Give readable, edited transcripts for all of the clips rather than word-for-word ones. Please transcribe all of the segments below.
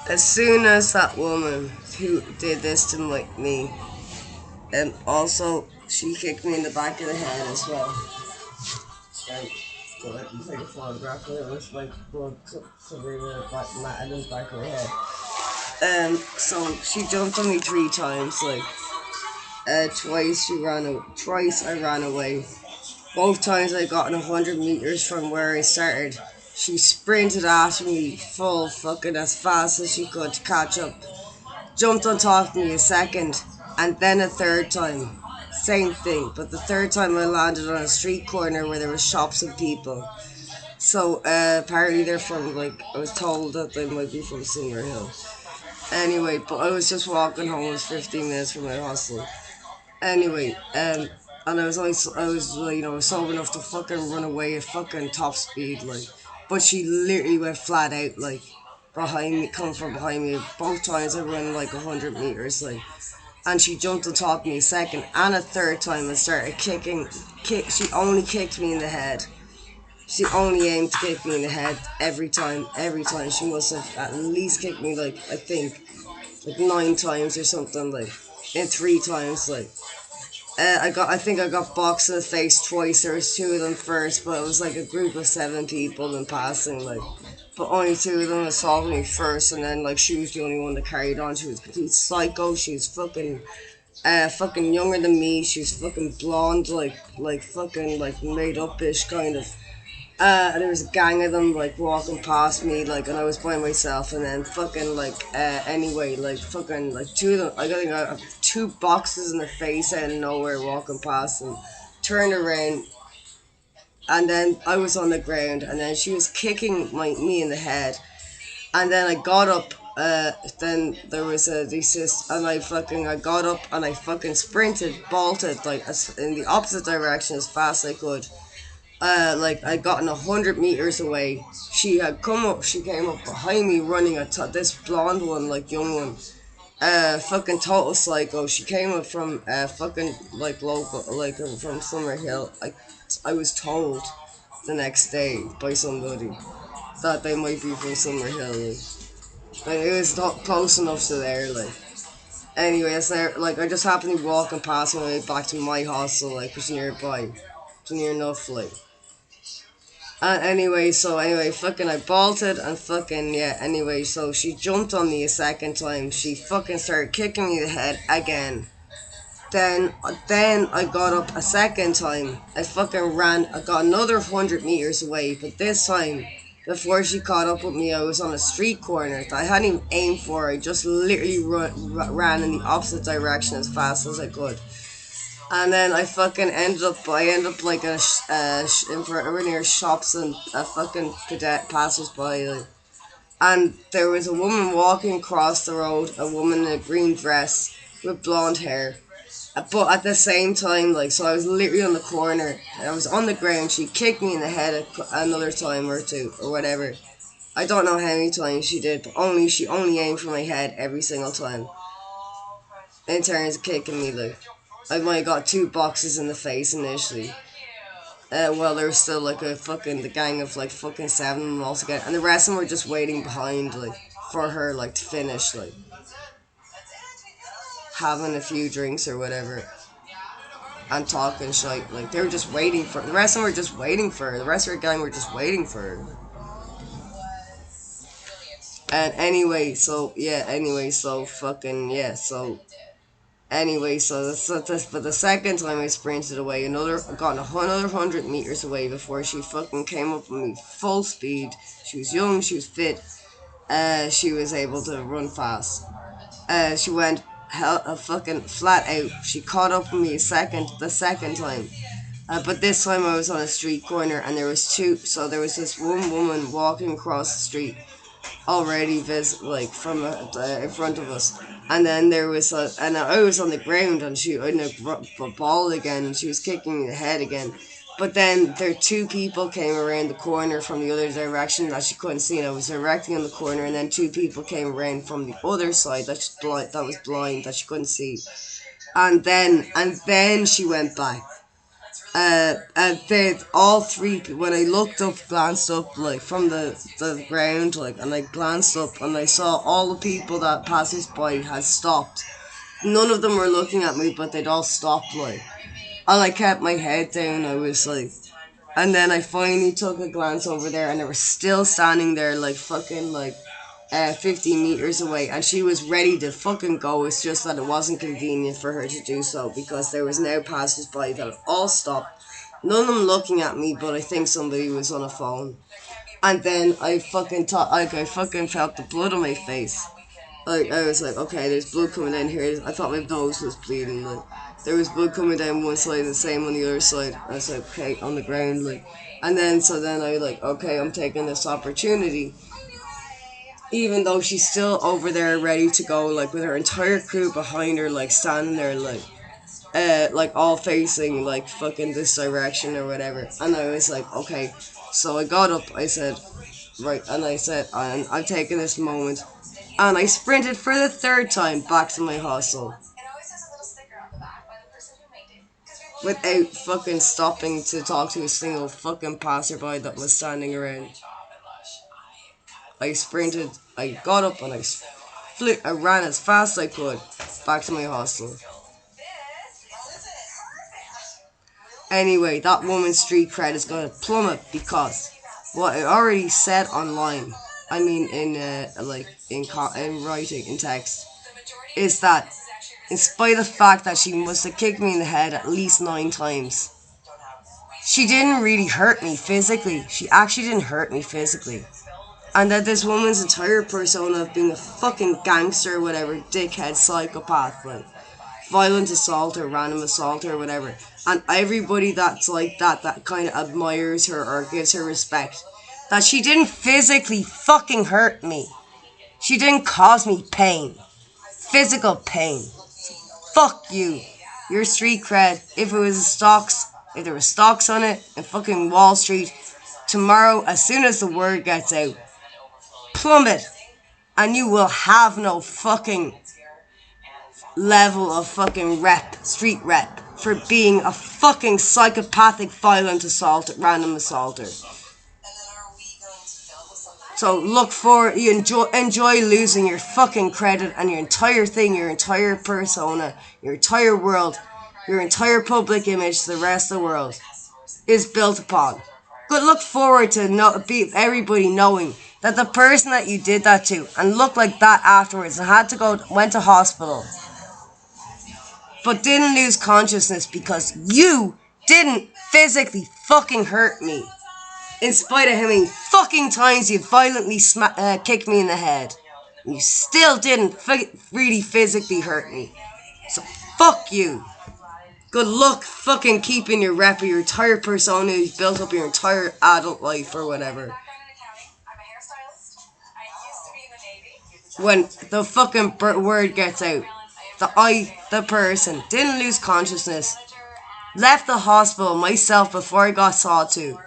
As soon as that woman who did this to me, and also she kicked me in the back of the head as well. Like, so I can take a photograph of it with like blood covering her back, in the back of her head. So she jumped on me 3 times. Like, twice I ran away. Both times I got in 100 meters from where I started. She sprinted after me full fucking as fast as she could to catch up. Jumped on top of me a second, and then a third time. Same thing, but the third time I landed on a street corner where there were shops and people. So apparently they're from, like, I was told that they might be from Silver Hill. Anyway, but I was just walking home. It was 15 minutes from my hostel. Anyway, and I was like, sober enough to fucking run away at fucking top speed, like. But she literally went flat out, like, behind me, coming from behind me. Both times I ran like 100 meters, like, and she jumped on top of me a second and a third time and started kicking. She only kicked me in the head. She only aimed to kick me in the head every time. Every time she must have at least kicked me, like, I think like 9 times or something, like, and 3 times, like. I think I got boxed in the face twice. There was 2 of them first, but it was like a group of 7 people in passing, like. But only 2 of them assaulted me first, and then like she was the only one that carried on. She was a complete psycho. She was fucking younger than me. She was fucking blonde, like fucking like made up ish kind of. And there was a gang of them like walking past me, like, and I was by myself, and then fucking like anyway, like fucking like 2 of them. I think I got 2 boxes in the face out of nowhere walking past them. Turned around, and then I was on the ground, and then she was kicking me in the head, and then I got up. Then there was a desist, and I got up and I fucking sprinted, bolted like in the opposite direction as fast as I could. Like I gotten 100 meters away. She had come up. She came up behind me, running this blonde one, like young one. Fucking total psycho. She came up from fucking like local, like from Summer Hill. I was told the next day by somebody that they might be from Summer Hill. Like it was not close enough to there. Like anyway, it's there. Like I just happened to be walking past my way back to my hostel. Like it was nearby. It was near enough. Like. Anyway, fucking, I bolted and fucking, yeah, anyway, so she jumped on me a second time. She fucking started kicking me in the head again. Then I got up a second time. I fucking ran. I got another 100 meters away, but this time, before she caught up with me, I was on a street corner that I hadn't even aimed for. I just literally ran in the opposite direction as fast as I could. And then I ended up like in front near shops and a fucking cadet passers by. Like, and there was a woman walking across the road, a woman in a green dress with blonde hair. But at the same time, like, so I was literally on the corner. I was on the ground. She kicked me in the head another time or two or whatever. I don't know how many times she did, but she only aimed for my head every single time. In terms of kicking me, like. I might have got 2 boxes in the face initially. Well, there was still like the gang of like fucking 7 altogether, and the rest of them were just waiting behind, like, for her, like, to finish, like, having a few drinks or whatever, and talking shit. Like, they were just waiting for the rest of them were just waiting for her. The rest of her gang were just waiting for her. And but the second time I sprinted away, I got another 100 meters away before she fucking came up with me full speed. She was young, she was fit, she was able to run fast. She went fucking flat out. She caught up with me the second time. But this time I was on a street corner and there was two. So there was this one woman walking across the street already like from in front of us, and then and I was on the ground and she in a ball again, and she was kicking me in the head again. But then 2 people came around the corner from the other direction that she couldn't see, and I was directly on the corner, and then 2 people came around from the other side that was blind, that she couldn't see, and then she went back. And then all three, when I looked up, glanced up, like, from the ground, like, and I glanced up and I saw all the people that passers by had stopped. None of them were looking at me, but they'd all stopped, like. And I kept my head down, I was like, and then I finally took a glance over there and they were still standing there, like, fucking, like, 50 meters away, and she was ready to fucking go. It's just that it wasn't convenient for her to do so because there was now passers by that all stopped. None of them looking at me, but I think somebody was on a phone. And then I fucking thought, like, I fucking felt the blood on my face. Like, I was like, okay, there's blood coming down here. I thought my nose was bleeding. Like, there was blood coming down one side and the same on the other side. I was like, okay, on the ground, like. And then, so then I was like, okay, I'm taking this opportunity, even though she's still over there ready to go, like, with her entire crew behind her, like, standing there, like all facing, like, fucking this direction or whatever. And I was like, okay. So I got up, I said, right, and I said, I'm taking this moment. And I sprinted for the third time back to my hostel without fucking stopping to talk to a single fucking passerby that was standing around. I sprinted, I got up and I ran as fast as I could back to my hostel. Anyway, that woman's street cred is going to plummet because what I already said online, I mean in in writing, in text, is that in spite of the fact that she must have kicked me in the head at least 9 times, she didn't really hurt me physically. She actually didn't hurt me physically. And that this woman's entire persona of being a fucking gangster, whatever, dickhead, psychopath, like, violent assaulter, random assaulter, whatever. And everybody that's like that kind of admires her or gives her respect, that she didn't physically fucking hurt me. She didn't cause me pain. Physical pain. Fuck you. Your street cred, if it was stocks, if there were stocks on it in fucking Wall Street, tomorrow, as soon as the word gets out, plummet, and you will have no fucking level of fucking street rep, for being a fucking psychopathic, violent assaulter, random assaulter. So look for, you enjoy losing your fucking credit and your entire thing, your entire persona, your entire world, your entire public image to the rest of the world is built upon. But look forward to everybody knowing that the person that you did that to and looked like that afterwards and went to hospital, but didn't lose consciousness because you didn't physically fucking hurt me. In spite of how many fucking times you violently kicked me in the head, you still didn't really physically hurt me. So fuck you. Good luck fucking keeping your rep or your entire persona you've built up your entire adult life or whatever. When the fucking word gets out that the person, didn't lose consciousness, left the hospital myself before I got saw to,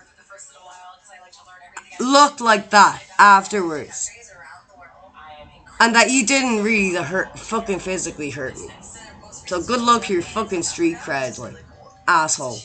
looked like that afterwards, and that you didn't really fucking physically hurt me. So good luck to your fucking street cred, like, asshole.